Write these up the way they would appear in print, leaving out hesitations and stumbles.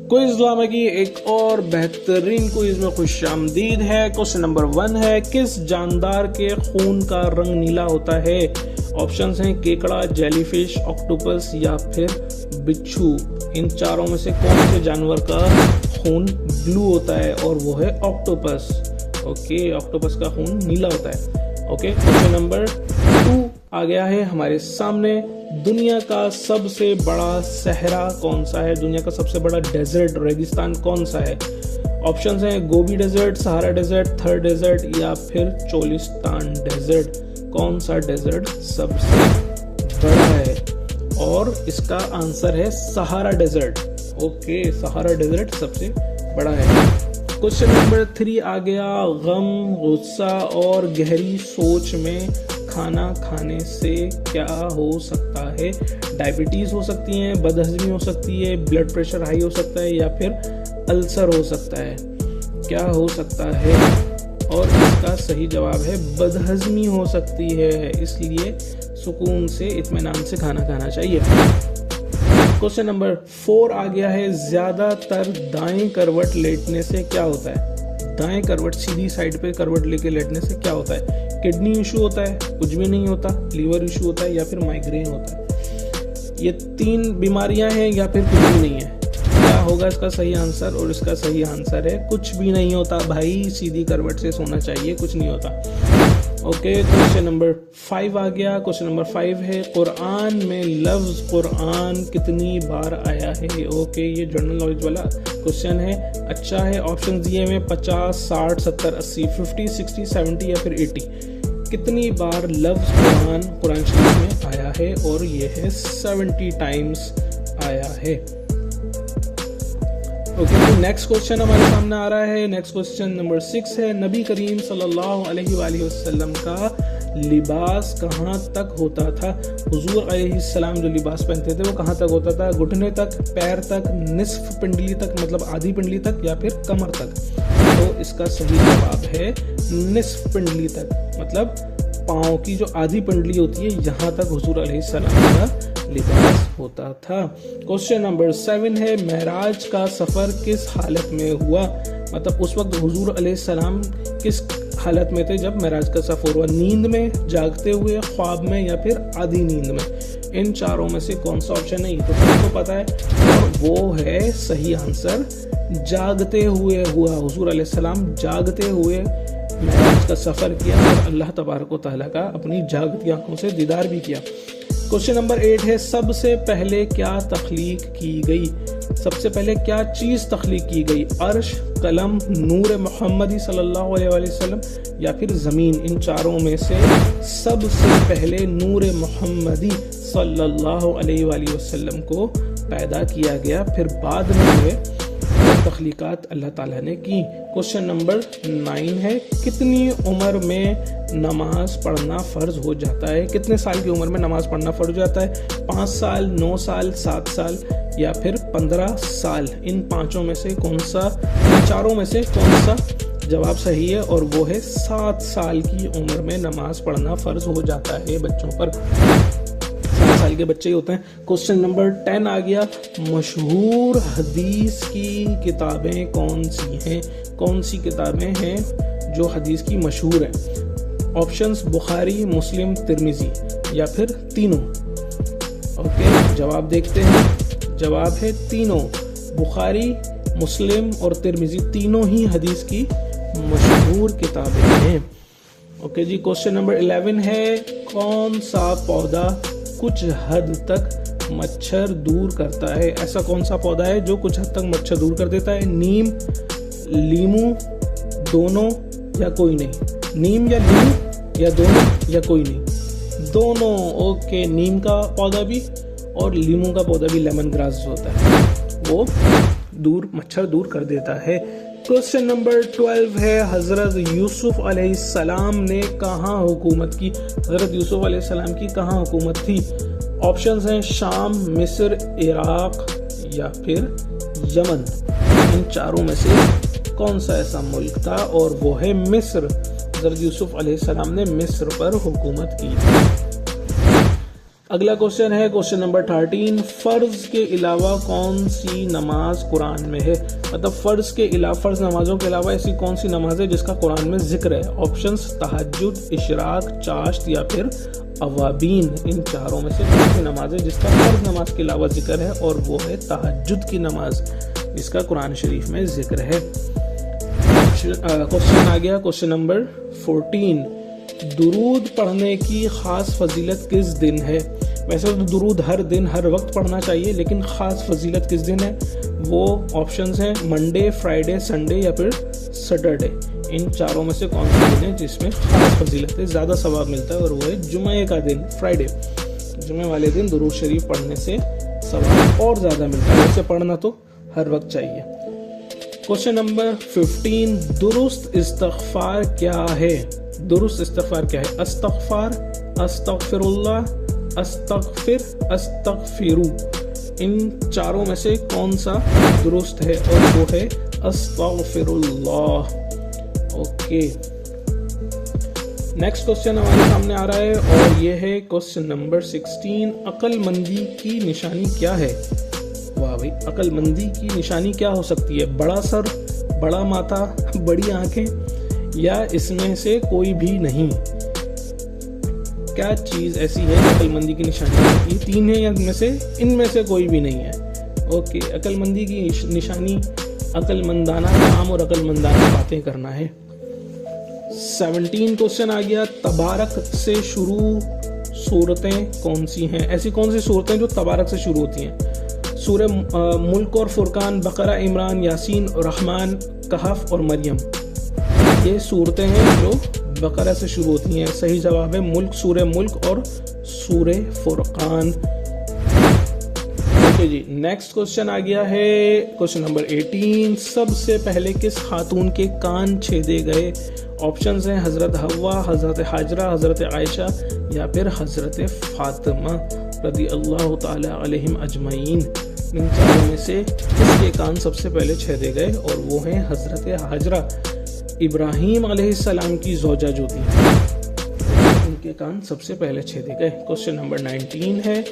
Quiz Lama की एक और बेहतरीन क्विज में खुशामदीद है। क्वेश्चन नंबर 1 है, किस जानदार के खून का रंग नीला होता है? ऑप्शंस हैं केकड़ा, जेलीफिश, ऑक्टोपस या फिर बिच्छू। इन चारों में से कौन से जानवर का खून ब्लू होता है? और वो है ऑक्टोपस। ओके, ऑक्टोपस का खून नीला होता है। ओके, क्वेश्चन नंबर 2 आ गया है हमारे सामने। दुनिया का सबसे बड़ा सहरा कौन सा है? दुनिया का सबसे बड़ा डेजर्ट, रेगिस्तान कौन सा है? ऑप्शंस हैं गोबी डेजर्ट, सहारा डेजर्ट, थर डेजर्ट या फिर चोलिस्तान डेजर्ट। कौन सा डेजर्ट सबसे बड़ा है? और इसका आंसर है Sahara desert. Okay, Sahara desert सबसे बड़ा है। क्वेश्चन नंबर 3 आ गया, गम, गुस्सा और गहरी सोच में खाना खाने से क्या हो सकता है? डायबिटीज हो सकती है, बदहजमी हो सकती है, ब्लड प्रेशर हाई हो सकता है या फिर अल्सर हो सकता है। क्या हो सकता है? और इसका सही जवाब है बदहजमी हो सकती है, इसलिए सुकून से इत्मीनान से खाना खाना चाहिए। क्वेश्चन नंबर 4 आ गया है, ज्यादातर दाएं करवट लेटने से क्या होता है? दाएं करवट, सीधी साइड पे करवट लेके लेटने से क्या होता है? किडनी इशू होता है, कुछ भी नहीं होता, लीवर इशू होता है या फिर माइग्रेन होता है। ये 3 बीमारियां हैं या फिर कुछ भी नहीं है। क्या होगा इसका सही आंसर? और इसका सही आंसर है कुछ भी नहीं होता भाई, सीधी करवट से सोना चाहिए, कुछ नहीं होता। ओके, क्वेश्चन नंबर 5 आ गया। क्वेश्चन नंबर 5 है, कुरान में लफ्ज कुरान कितनी बार आया है? ओके, ये जनरल नॉलेज वाला क्वेश्चन है। अच्छा है, ऑप्शन दिए में 50, 60, 70, 80, 50, 60, 70 या फिर 80। कितनी बार लफ्ज कुरान शरीफ में आया है? और ये है 70 टाइम्स आया है। ओके, नेक्स्ट क्वेश्चन हमारे सामने आ रहा है। नेक्स्ट क्वेश्चन नंबर 6 है, नबी करीम सल्लल्लाहु अलैहि वसल्लम का लिबास कहाँ तक होता था? हुजूर अलैहिस्सलाम जो लिबास पहनते थे वो कहाँ तक होता था? घुटने तक, पैर तक, निस्फ पिंडली तक मतलब आधी पिंडली तक या फिर कमर तक? तो इसका सही जवाब है निस्फ पिंडली तक, मतलब पाँव की जो आधी पिंडली होती है यहाँ तक हुजूर अलैहिस्सलाम का लिबास होता था। क्वेश्चन नंबर 7 है, मेराज का सफर किस हालत में हुआ? मतलब उस वक्त हुजूर अलैहिस्सलाम किस हालत में थे जब मेराज का सफर हुआ? नींद में, जागते हुए, ख्वाब में या फिर आधी नींद में? इन चारों में से कौन सा ऑप्शन है? तो सबको पता है और वो है सही आंसर जागते हुए हुआ। हुजूर अलैहिस्सलाम जागते हुए मेराज का सफर किया और अल्लाह तबारक व तआला का अपनी जागती आंखों से दीदार भी किया। क्वेश्चन नंबर 8 है, सबसे पहले क्या तख्लीक की गई? सबसे पहले क्या चीज तख्लीक की गई? अर्श, कलम, नूर मोहम्मदी सल्लल्लाहु अलैहि वसल्लम या फिर जमीन? इन चारों में से सबसे पहले नूर मोहम्मदी सल्लल्लाहु अलैहि वसल्लम को पैदा किया गया, फिर बाद में हुए तख्लीकात अल्लाह ताला ने की। क्वेश्चन नंबर 9 है, कितनी उम्र में नमाज पढ़ना फर्ज हो जाता है? कितने साल की उम्र में नमाज पढ़ना फर्ज हो जाता है? 5 साल, 9 साल, 7 साल या फिर 15 साल? इन पांचों में से कौन सा, इन चारों में से कौन सा जवाब सही है? और वो है 7 साल की उम्र में नमाज पढ़ना फर्ज हो जाता है बच्चों पर। 7 साल के बच्चे ही होते हैं। क्वेश्चन नंबर 10 आ गया, मशहूर हदीस की किताबें कौन सी हैं? कौन सी किताबें हैं जो हदीस की मशहूर हैं? ऑप्शंस बुखारी, मुस्लिम, तिर्मिजी या फिर तीनों? ओके, जवाब देखते हैं। जवाब है तीनों। बुखारी, मुस्लिम और तिर्मिजी तीनों ही हदीस की मशहूर किताबें हैं। ओके जी, क्वेश्चन नंबर 11 है, कौन सा पौधा कुछ हद तक मच्छर दूर करता है? ऐसा कौन सा पौधा है जो कुछ हद तक मच्छर दूर कर देता है? नीम, लीमू, दोनों या कोई नहीं? नीम या लीमू या दोनों या कोई नहीं? दोनों। ओके, नीम का पौधा भी और लीमू का पौधा भी, लेमन ग्रास जो होता है वो मच्छर दूर कर देता है। क्वेश्चन नंबर 12 है, हजरत यूसुफ अलैहिस्सलाम ने कहाँ हुकूमत की? हजरत यूसुफ अलैहिस्सलाम की कहाँ हुकूमत थी? ऑप्शंस हैं शाम, मिस्र, इराक या फिर यमन। इन चारों में से कौन सा ऐसा मुल्क था? और वो है मिस्र। हजरत यूसुफ अलैहिस्सलाम ने मिस्र पर हुकूमत की। अगला क्वेश्चन है क्वेश्चन नंबर 13, फर्ज के अलावा कौन सी नमाज कुरान में है? मतलब फर्ज नमाजों के अलावा ऐसी कौन सी नमाज है जिसका कुरान में जिक्र है? ऑप्शंस तहज्जुद, इशराक, चाश्त या फिर अवाबीन। इन चारों में से कौन सी नमाज है जिसका फर्ज नमाज के अलावा जिक्र है? और वो है तहज्जुद की नमाज, जिसका कुरान शरीफ में जिक्र है। क्वेश्चन आ गया क्वेश्चन नंबर 14, दुरूद पढ़ने की खास फजीलत किस दिन है? वैसे तो दुरूद हर दिन हर वक्त पढ़ना चाहिए, लेकिन खास फजीलत किस दिन है? वो ऑप्शंस हैं मंडे, फ्राइडे, संडे या फिर सैटरडे। इन चारों में से कौन सा दिन है जिसमें खास फजीलत है, ज़्यादा सवाब मिलता है? और वो है जुमे का दिन, फ्राइडे। जुमे वाले दिन दुरूद शरीफ पढ़ने से सवाब और ज़्यादा मिलता है। वैसे पढ़ना तो हर वक्त चाहिए। क्वेश्चन नंबर 15, दुरुस्त इस्तग़फ़ार क्या है? दुरुस्त इस्तग़फ़ार क्या है? अस्तग़फ़ार, अस्तग़फ़िरुल्लाह, अस्तग़फ़िर, अस्तग़फ़िरु। इन चारों में से कौन सा दुरुस्त है? और वो है अस्तग़फ़िरुल्लाह। ओके, नेक्स्ट क्वेश्चन हमारे सामने आ रहा है और ये है क्वेश्चन नंबर 16, अक्लमंदी की निशानी क्या है? वाह भाई, अक्लमंदी की निशानी क्या हो सकती है? बड़ा सर, बड़ा माथा, बड़ी आंखें या इसमें से कोई भी नहीं? क्या चीज़ ऐसी है जो अक्लमंदी की निशानी? ये तीन है या इनमें से कोई भी नहीं है? ओके, अक्लमंदी की निशानी अक्लमंदाना काम और अक्लमंदाना बातें करना है। 17 क्वेश्चन आ गया, तबारक से शुरू सूरतें कौन सी हैं? ऐसी कौन सी सूरतें जो तबारक से शुरू होती हैं? सूरह मुल्क और फुरकान, बकरा, इमरान, यासीन, रहमान, कहफ और मरियम। ये सूरतें हैं जो बकरा से शुरू होती हैं। सही जवाब है मुल्क, सूरह मुल्क और सूरह फुरकान। ओके जी, नेक्स्ट क्वेश्चन आ गया है क्वेश्चन नंबर 18, सबसे पहले किस खातून के कान छेदे गए? ऑप्शंस हैं हज़रत हव्वा, हज़रत हाजरा, हज़रत आयशा या फिर हज़रत फातिमा रज़ी अल्लाह ताला अलैहिम अजमईन। इन चारों में से किसके कान सबसे पहले छेदे गए? और वो हैं हज़रत हाजरा, इब्राहीम अलैहिस्सलाम की ज़ौजा जो थी, उनके कान सबसे पहले छेदे गए। क्वेश्चन नंबर 19 है,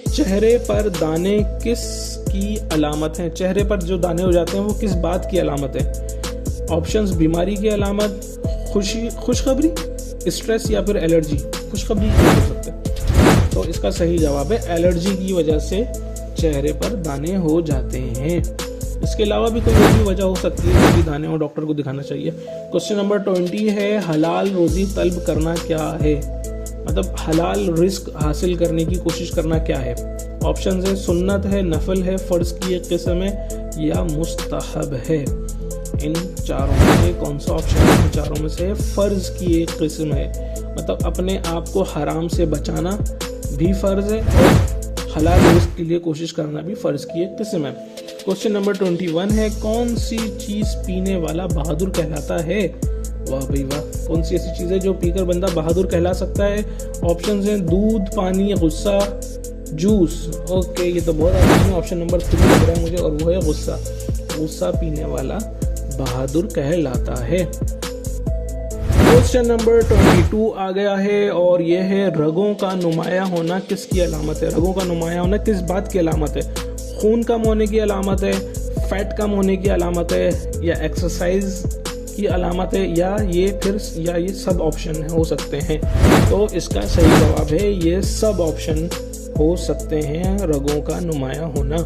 चेहरे पर दाने किस की अलामत है? चेहरे पर जो दाने हो जाते हैं वो किस बात की अलामत है? ऑप्शंस बीमारी की अलामत, खुशखबरी, स्ट्रेस या फिर एलर्जी। खुशखबरी हो सकता है, तो इसका सही जवाब है एलर्जी की वजह से चेहरे पर दाने हो जाते हैं। इसके अलावा भी कोई और भी वजह हो सकती है जो भी दाने हो, डॉक्टर को दिखाना चाहिए। क्वेश्चन नंबर 20 है, हलाल रोजी तलब करना क्या है? मतलब हलाल रिस्क हासिल करने की कोशिश करना क्या है? ऑप्शन है सुन्नत है, नफल है, फ़र्ज की एक किस्म है या मुस्तहब है। इन चारों में से कौन सा ऑप्शन है? इन चारों में से फ़र्ज की एक किस्म है, मतलब अपने आप को हराम से बचाना भी फ़र्ज है और हलाल रिस्क के लिए कोशिश करना भी फ़र्ज की एक किस्म है। क्वेश्चन नंबर 21 है, कौन सी चीज़ पीने वाला बहादुर कहलाता है? वाह भाई वाह, कौन सी ऐसी चीज़ है जो पीकर बंदा बहादुर कहला सकता है? ऑप्शंस हैं दूध, पानी, गुस्सा, जूस। ओके, ये तो बहुत आसान है, ऑप्शन नंबर 3 लग रहा है मुझे, और वो है गुस्सा। गुस्सा पीने वाला बहादुर कहलाता है। क्वेश्चन नंबर 22 आ गया है और ये है, रगों का नुमाया होना किसकी अलामत है? रगों का नुमाया होना किस बात की अलामत है? खून कम होने की अलामत है, फैट कम होने की अलामत है, या एक्सरसाइज की अलामत है, या ये सब ऑप्शन हो सकते हैं? तो इसका सही जवाब है ये सब ऑप्शन हो सकते हैं, रगों का नुमाया होना।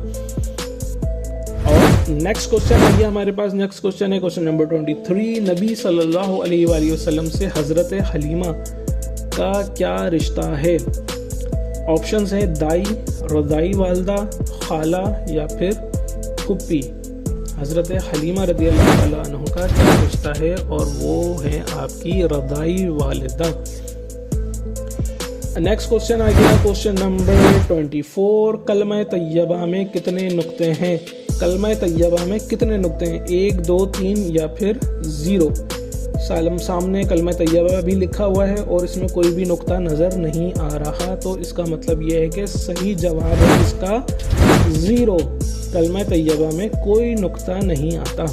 और नेक्स्ट क्वेश्चन आ गया हमारे पास। नेक्स्ट क्वेश्चन है क्वेश्चन नंबर 23, नबी सल्लल्लाहु अलैहि वसल्लम से हज़रत हलीमा का क्या रिश्ता है? ऑप्शंस है दाई, रज़ाई वालदा, खाला या फिर फुप्पी। हज़रत हलीमा रज़ी अल्लाह ताला अन्हा का क्या रिश्ता है? और वो है आपकी रज़ाई वालिदा। नेक्स्ट क्वेश्चन आ गया क्वेश्चन नंबर 24, कलमा तैयबा में कितने नुक्ते हैं? कलमा तैयबा में कितने नुक्ते हैं? 1, 2, 3 या फिर 0? सामने कलमा तैयबा भी लिखा हुआ है और इसमें कोई भी नुक्ता नज़र नहीं आ रहा, तो इसका मतलब ये है कि सही जवाब है इसका 0। कलमा तैयबा में कोई नुक्ता नहीं आता।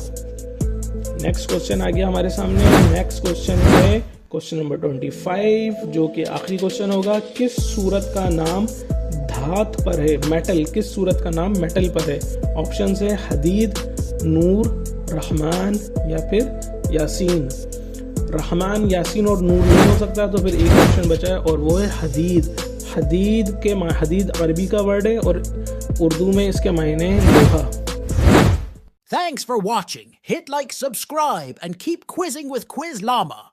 नेक्स्ट क्वेश्चन आ गया हमारे सामने। नेक्स्ट क्वेश्चन है क्वेश्चन नंबर 25, जो कि आखिरी क्वेश्चन होगा। किस सूरत का नाम धात पर है, मेटल, किस सूरत का नाम मेटल पर है? ऑप्शन है हदीद, नूर, रहमान या फिर यासीन। रहमान, यासीन और नूर नहीं हो सकता, तो फिर एक ऑप्शन बचा है और वो है हदीद। हदीद अरबी का वर्ड है और उर्दू में इसके मायने हैं लोहा। Thanks for watching. Hit like, subscribe, and keep quizzing with Quiz Llama.